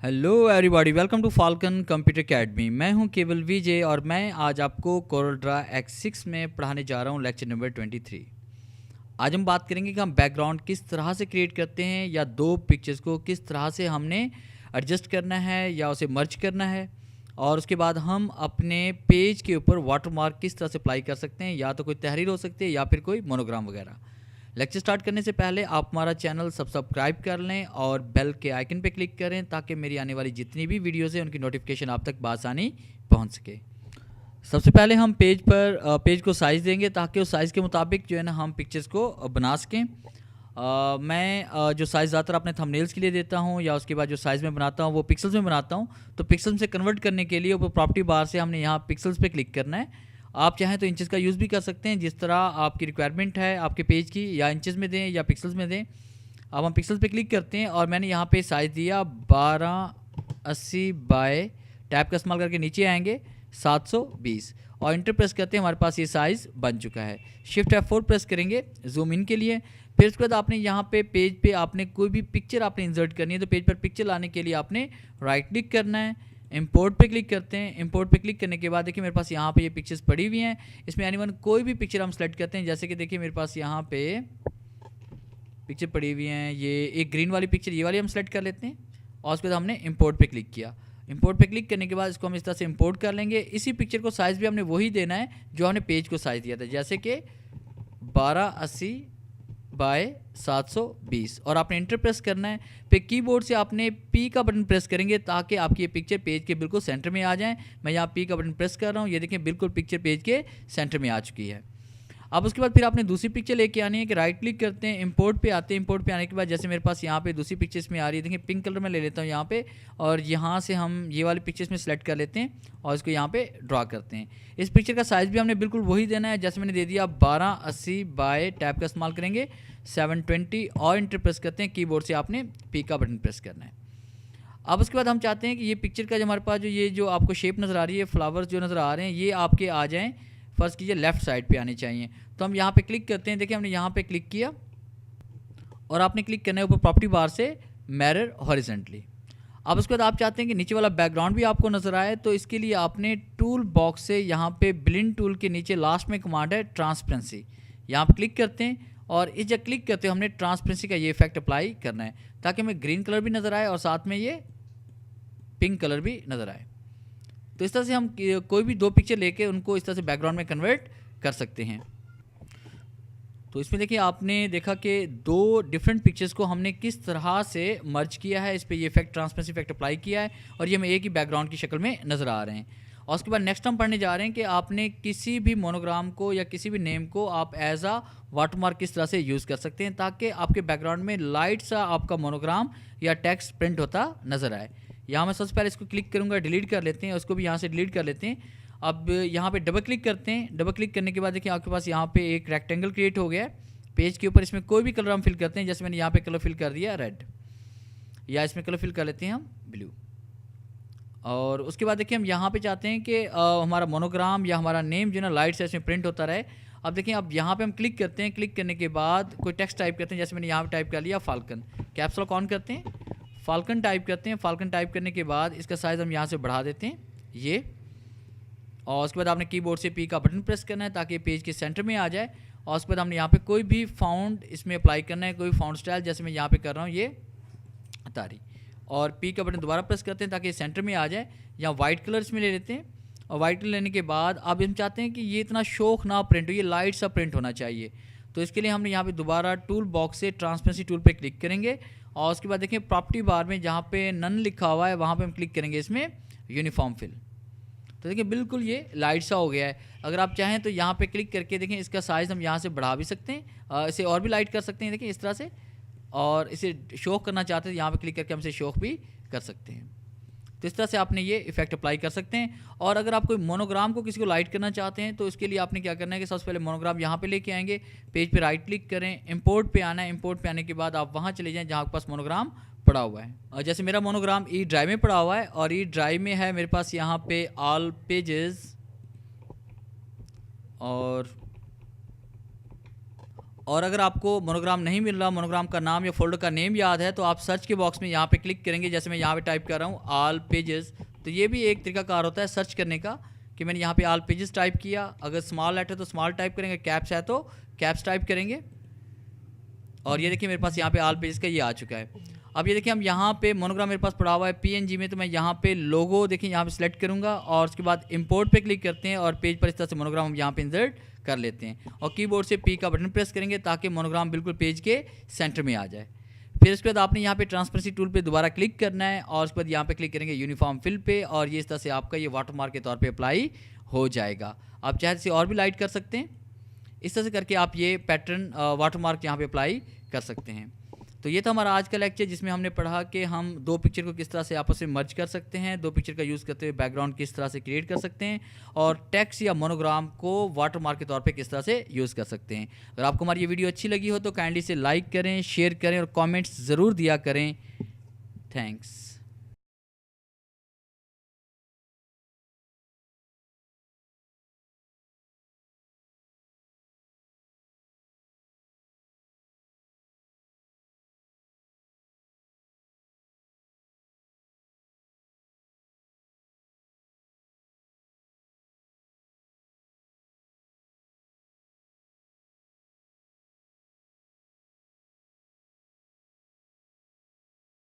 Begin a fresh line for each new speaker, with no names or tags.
Hello everybody, welcome to Falcon computer academy. मैं हूं केवल विजय और मैं आज आपको कोरल ड्रा X6 में पढ़ाने जा रहा हूं लेक्चर नंबर 23। आज हम बात करेंगे कि हम बैकग्राउंड किस तरह से क्रिएट करते हैं या दो पिक्चर्स को किस तरह से हमने एडजस्ट करना है या उसे मर्ज करना है, और उसके बाद हम अपने पेज के ऊपर वाटरमार्क किस तरह से अप्लाई कर सकते हैं। या तो कोई तहरीर हो सकती है या फिर कोई मोनोग्राम वगैरह। लेक्चर स्टार्ट करने से पहले आप हमारा चैनल सब्सक्राइब कर लें और बेल के आइकन पर क्लिक करें ताकि मेरी आने वाली जितनी भी वीडियोज़ हैं उनकी नोटिफिकेशन आप तक बआसानी पहुंच सके। सबसे पहले हम पेज को साइज़ देंगे ताकि उस साइज़ के मुताबिक जो है ना हम पिक्चर्स को बना सकें। मैं जो साइज़ ज़्यादातर अपने थंबनेल्स के लिए देता हूं या उसके बाद जो साइज़ में बनाता हूं वो पिक्सल्स में बनाता हूं। तो पिक्सल्स से कन्वर्ट करने के लिए ऊपर प्रॉपर्टी बार से हमने यहाँ पिक्सल्स पे क्लिक करना है। आप चाहें तो इंचेस का यूज़ भी कर सकते हैं, जिस तरह आपकी रिक्वायरमेंट है आपके पेज की, या इंचेस में दें या पिक्सल्स में दें। अब हम पिक्सल्स पे क्लिक करते हैं और मैंने यहाँ पे साइज़ दिया 1280 बाय, टैब का इस्तेमाल करके नीचे आएंगे 720 और इंटर प्रेस करते हैं। हमारे पास ये साइज़ बन चुका है। शिफ्ट F4 प्रेस करेंगे जूम इन के लिए। फिर उसके बाद आपने यहाँ पे पेज पे आपने कोई भी पिक्चर आपने इंसर्ट करनी है, तो पेज पर पिक्चर लाने के लिए आपने राइट क्लिक करना है, इंपोर्ट पे क्लिक करते हैं। इंपोर्ट पे क्लिक करने के बाद देखिए मेरे पास यहाँ पे ये पिक्चर्स पड़ी हुई हैं। इसमें एनीवन कोई भी पिक्चर हम सेलेक्ट करते हैं, जैसे कि देखिए मेरे पास यहाँ पे पिक्चर पड़ी हुई हैं। ये एक ग्रीन वाली पिक्चर, ये वाली हम सेलेक्ट कर लेते हैं और उसके बाद हमने इंपोर्ट पे क्लिक किया। इंपोर्ट पे क्लिक करने के बाद इसको हम इस तरह से इंपोर्ट कर लेंगे। इसी पिक्चर को साइज़ भी हमने वही देना है जो हमने पेज को साइज़ दिया था, जैसे कि 1280 बाय 720 और आपने इंटर प्रेस करना है। फिर कीबोर्ड से आपने पी का बटन प्रेस करेंगे ताकि आपकी ये पिक्चर पेज के बिल्कुल सेंटर में आ जाए। मैं यहाँ पी का बटन प्रेस कर रहा हूँ, ये देखें बिल्कुल पिक्चर पेज के सेंटर में आ चुकी है। अब उसके बाद फिर आपने दूसरी पिक्चर लेके आनी है कि राइट क्लिक करते हैं, इंपोर्ट पे आते हैं। इंपोर्ट पे आने के बाद जैसे मेरे पास यहाँ पे दूसरी पिक्चर्स में आ रही है, देखिए पिंक कलर में ले लेता हूँ यहाँ पे, और यहाँ से हम ये वाली पिक्चर्स में सेलेक्ट कर लेते हैं और इसको यहाँ पे ड्रा करते हैं। इस पिक्चर का साइज़ भी हमने बिल्कुल वही देना है, जैसे मैंने दे दिया 1280 बाय, टैब का इस्तेमाल करेंगे 720 और इंटर प्रेस करते हैं। कीबोर्ड से आपने पी का बटन प्रेस करना है। अब उसके बाद हम चाहते हैं कि ये पिक्चर का जो हमारे पास जो आपको शेप नज़र आ रही है, फ्लावर्स जो नज़र आ रहे हैं, ये आपके आ जाएँ, फर्स्ट कीजिए लेफ़्ट साइड पे आने चाहिए। तो हम यहाँ पे क्लिक करते हैं। देखिए हमने यहाँ पे क्लिक किया और आपने क्लिक करना है ऊपर प्रॉपर्टी बार से मिरर हॉरिजॉन्टली। अब उसके बाद आप चाहते हैं कि नीचे वाला बैकग्राउंड भी आपको नज़र आए, तो इसके लिए आपने टूल बॉक्स से यहाँ पे ब्लेंड टूल के नीचे लास्ट में कमांड है ट्रांसपेरेंसी, यहाँ पे क्लिक करते हैं और इस जब क्लिक करते हो हमने ट्रांसपेरेंसी का ये इफेक्ट अप्लाई करना है ताकि हमें ग्रीन कलर भी नज़र आए और साथ में ये पिंक कलर भी नज़र आए। तो इस तरह से हम कोई भी दो पिक्चर लेके उनको इस तरह से बैकग्राउंड में कन्वर्ट कर सकते हैं। तो इसमें देखिए आपने देखा कि दो डिफरेंट पिक्चर्स को हमने किस तरह से मर्ज किया है, इस पर ये इफेक्ट ट्रांसपेरेंसी इफेक्ट अप्लाई किया है और ये हमें एक ही बैकग्राउंड की शक्ल में नज़र आ रहे हैं। और उसके बाद नेक्स्ट हम पढ़ने जा रहे हैं कि आपने किसी भी मोनोग्राम को या किसी भी नेम को आप एज आ वाटरमार्क किस तरह से यूज़ कर सकते हैं ताकि आपके बैकग्राउंड में लाइट सा आपका मोनोग्राम या टेक्स्ट प्रिंट होता नज़र आए। यहाँ मैं सबसे पहले इसको क्लिक करूँगा, डिलीट कर लेते हैं, उसको भी यहाँ से डिलीट कर लेते हैं। अब यहाँ पे डबल क्लिक करते हैं। डबल क्लिक करने के बाद देखिए आपके पास यहाँ पे एक रेक्टेंगल क्रिएट हो गया है पेज के ऊपर। इसमें कोई भी कलर हम फिल करते हैं, जैसे मैंने यहाँ पे कलर फिल कर दिया रेड, या इसमें कलर फिल कर लेते हैं हम ब्लू। और उसके बाद देखिए हम यहाँ पे चाहते हैं कि हमारा मोनोग्राम या हमारा नेम जो है ना लाइट से इसमें प्रिंट होता रहे। अब देखिए अब यहाँ पे हम क्लिक करते हैं। क्लिक करने के बाद कोई टेक्स्ट टाइप करते हैं, जैसे मैंने यहाँ पे टाइप कर लिया फाल्कन, कैप्स लॉक ऑन करते हैं, फाल्कन टाइप करते हैं। फाल्कन टाइप करने के बाद इसका साइज़ हम यहाँ से बढ़ा देते हैं ये, और उसके बाद आपने कीबोर्ड से पी का बटन प्रेस करना है ताकि पेज के सेंटर में आ जाए। और उसके बाद हमने यहाँ पे कोई भी फाउंड इसमें अप्लाई करना है, कोई फाउंड स्टाइल, जैसे मैं यहाँ पे कर रहा हूँ ये तारी, और पी का बटन दोबारा प्रेस करते हैं ताकि सेंटर में आ जाए। यहाँ वाइट कलर इसमें ले लेते हैं और वाइट कलर लेने के बाद अब हम चाहते हैं कि ये इतना शौक ना प्रिंट हो, ये लाइट सा प्रिंट होना चाहिए। तो इसके लिए हमने यहाँ पे दोबारा टूल बॉक्स से ट्रांसपेरेंसी टूल पे क्लिक करेंगे और उसके बाद देखिए प्रॉपर्टी बार में जहाँ पे नन लिखा हुआ है वहाँ पे हम क्लिक करेंगे इसमें यूनिफॉर्म फिल। तो देखिए बिल्कुल ये लाइट सा हो गया है। अगर आप चाहें तो यहाँ पे क्लिक करके देखें इसका साइज़ हम यहाँ से बढ़ा भी सकते हैं, इसे और भी लाइट कर सकते हैं देखिए इस तरह से, और इसे शौक करना चाहते हैं यहाँ पे क्लिक करके हम इसे शौक भी कर सकते हैं। तो इस तरह से आपने ये इफेक्ट अप्लाई कर सकते हैं। और अगर आप कोई मोनोग्राम को किसी को लाइट करना चाहते हैं तो इसके लिए आपने क्या करना है कि सबसे पहले मोनोग्राम यहाँ पे लेके आएंगे, पेज पे राइट क्लिक करें, इंपोर्ट पे आना है। इंपोर्ट पे आने के बाद आप वहाँ चले जाएँ जहाँ आपके पास मोनोग्राम पड़ा हुआ है। और जैसे मेरा मोनोग्राम ई ड्राइव में पड़ा हुआ है और ई ड्राइव में है मेरे पास यहाँ पे ऑल पेजेस, और और अगर आपको मोनोग्राम नहीं मिल रहा, मोनोग्राम का नाम या फोल्डर का नेम याद है, तो आप सर्च के बॉक्स में यहाँ पे क्लिक करेंगे। जैसे मैं यहाँ पे टाइप कर रहा हूँ ऑल पेजेस, तो ये भी एक तरीकाकार होता है सर्च करने का कि मैंने यहाँ पे ऑल पेजेस टाइप किया। अगर स्मॉल लेटर तो स्मॉल टाइप करेंगे, कैप्स है तो कैप्स टाइप करेंगे। और ये देखिए मेरे पास यहाँ पे ऑल पेजेस का ये आ चुका है। अब ये देखिए हम यहाँ पे मोनोग्राम मेरे पास पड़ा हुआ है पीएनजी में, तो मैं यहाँ पे लोगो देखिए यहाँ पे सिलेक्ट करूँगा और उसके बाद इंपोर्ट पे क्लिक करते हैं और पेज पर इस तरह से मोनोग्राम हम यहाँ पे इंसर्ट कर लेते हैं और कीबोर्ड से पी का बटन प्रेस करेंगे ताकि मोनोग्राम बिल्कुल पेज के सेंटर में आ जाए। फिर उसके बाद आपने यहाँ पे ट्रांसपेरेंसी टूल पे दोबारा क्लिक करना है और उसके बाद यहाँ पे क्लिक करेंगे यूनिफॉर्म फिल पे, और ये इस तरह से आपका ये वाटरमार्क के तौर पे अप्लाई हो जाएगा। आप चाहे इसे और भी लाइट कर सकते हैं, इस तरह से करके आप ये पैटर्न वाटरमार्क यहाँ पे अप्लाई कर सकते हैं। तो ये था हमारा आज का लेक्चर जिसमें हमने पढ़ा कि हम दो पिक्चर को किस तरह से आपस में मर्ज कर सकते हैं, दो पिक्चर का यूज़ करते हुए बैकग्राउंड किस तरह से क्रिएट कर सकते हैं, और टेक्स्ट या मोनोग्राम को वाटरमार्क के तौर पे किस तरह से यूज़ कर सकते हैं। अगर आपको हमारी ये वीडियो अच्छी लगी हो तो काइंडली से लाइक करें, शेयर करें और कमेंट्स ज़रूर दिया करें। थैंक्स।